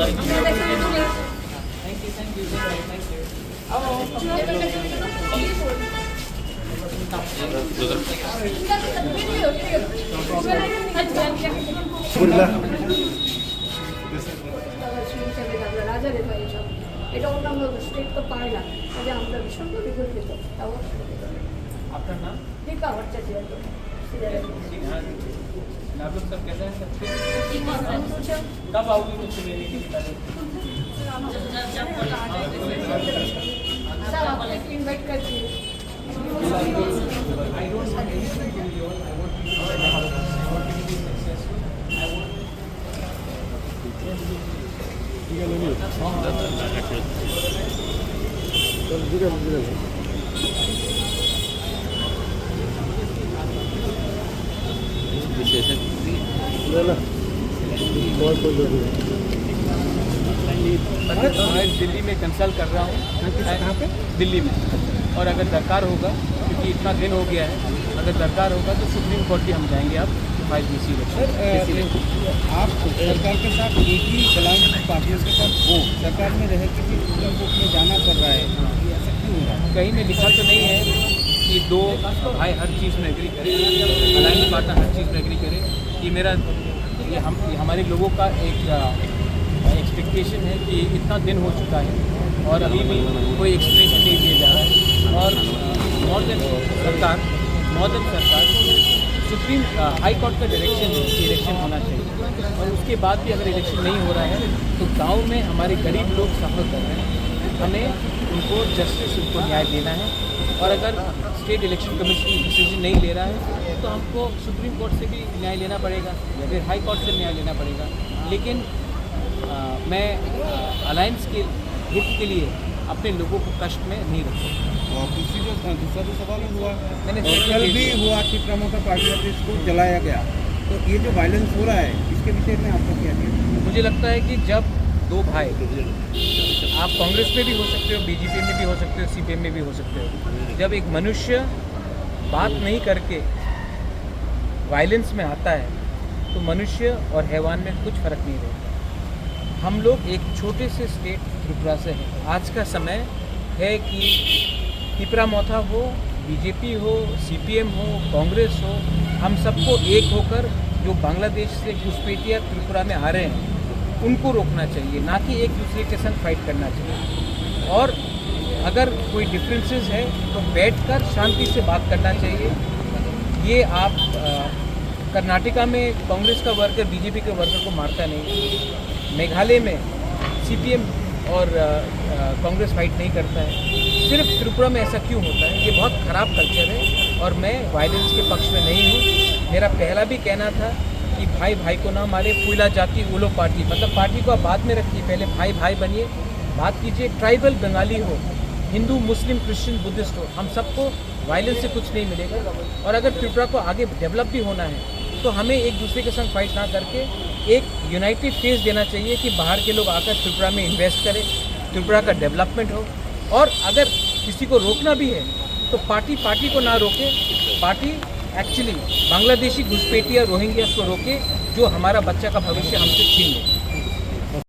রাজা রেখা এসব এটা অন্যান্য স্টেট তো পায় না, কাজে আমরা ভীষণভাবে গর্বিত। আপনার নাম? দীপা ভট্টাচার্য। आप लोग सब कैसे हैं? सब ठीक? कब आओगी मुझसे लेने के लिए? सर आपको इनवाइट करती है। I don't want anything to do with you all. I want you to be successful. I want मैं दिल्ली में कंसल्ट कर रहा हूँ। कहाँ पे? दिल्ली में। और अगर दरकार होगा, क्योंकि इतना दिन हो गया है, अगर दरकार होगा तो सुप्रीम कोर्ट भी हम जाएंगे। आप IBC आप सरकार के साथ एक ही ब्लाइंड पार्टियों के साथ हो, सरकार में रह के भी सुप्रीम कोर्ट में जाना पड़ रहा है, ऐसा क्यों हो रहा है? कहीं में लिखा तो नहीं है कि दो भाई हर चीज़ में एग्री करें, अलायंस पार्टनर हर चीज़ में एग्री करें। ये हमारे लोगों का एक एक्सपेक्टेशन है कि इतना दिन हो चुका है और अभी भी कोई एक्सप्लेनेशन नहीं दिया जा रहा है। और मॉडर्न सरकार सुप्रीम हाई कोर्ट का डायरेक्शन है कि इलेक्शन होना चाहिए, और उसके बाद भी अगर इलेक्शन नहीं हो रहा है तो गांव में हमारे गरीब लोग सफ़र कर रहे हैं। हमें उनको जस्टिस, उनको न्याय देना है। और अगर स्टेट इलेक्शन कमीशन डिसीजन नहीं ले रहा है तो हमको सुप्रीम कोर्ट से भी न्याय लेना पड़ेगा या फिर हाई कोर्ट से न्याय लेना पड़ेगा। लेकिन मैं अलायंस के हित के लिए अपने लोगों को कष्ट में नहीं रखूँगा। और दूसरा जो सवाल हुआ, मैंने कल भी हुआ कि प्रमोटर पार्टी ऑफिस को जलाया गया, तो ये जो वायलेंस हो रहा है इसके विषय में आपका क्या कहना है? मुझे लगता है कि जब दो भाई, आप कांग्रेस में भी हो सकते हो, BJP में भी हो सकते हो, CPM में भी हो सकते हो, जब एक मनुष्य बात नहीं करके वायलेंस में आता है तो मनुष्य और हैवान में कुछ फ़र्क नहीं रहता। हम लोग एक छोटे से स्टेट त्रिपुरा से हैं। आज का समय है कि तिपरा मोथा हो, BJP हो, CPM हो, कांग्रेस हो, हम सबको एक होकर जो बांग्लादेश से घुसपैठिया त्रिपुरा में आ रहे हैं उनको रोकना चाहिए, ना कि एक दूसरे के संग फाइट करना चाहिए। और अगर कोई डिफरेंसेस है तो बैठकर शांति से बात करना चाहिए। ये आप कर्नाटका में कांग्रेस का वर्कर BJP के वर्कर को मारता नहीं, मेघालय में CPM और कांग्रेस फाइट नहीं करता है, सिर्फ त्रिपुरा में ऐसा क्यों होता है? ये बहुत ख़राब कल्चर है और मैं वायलेंस के पक्ष में नहीं हूँ। मेरा पहला भी कहना था कि भाई भाई को ना मारे, फूला जाति उलो पार्टी, मतलब पार्टी को आप बाद में रखिए, पहले भाई भाई बनिए, बात कीजिए। ट्राइबल बंगाली हो, हिंदू, मुस्लिम, क्रिश्चियन, बुद्धिस्ट हो, हम सबको वायलेंस से कुछ नहीं मिलेगा। और अगर त्रिपुरा को आगे डेवलप भी होना है तो हमें एक दूसरे के संग फाइट ना करके एक यूनाइटेड फेस देना चाहिए कि बाहर के लोग आकर त्रिपुरा में इन्वेस्ट करें, त्रिपुरा का डेवलपमेंट हो। और अगर किसी को रोकना भी है तो पार्टी को ना रोके, पार्टी एक्चुअली बांग्लादेशी घुसपैठिया रोहिंग्या को रोके जो हमारा बच्चा का भविष्य हमसे छीन ले।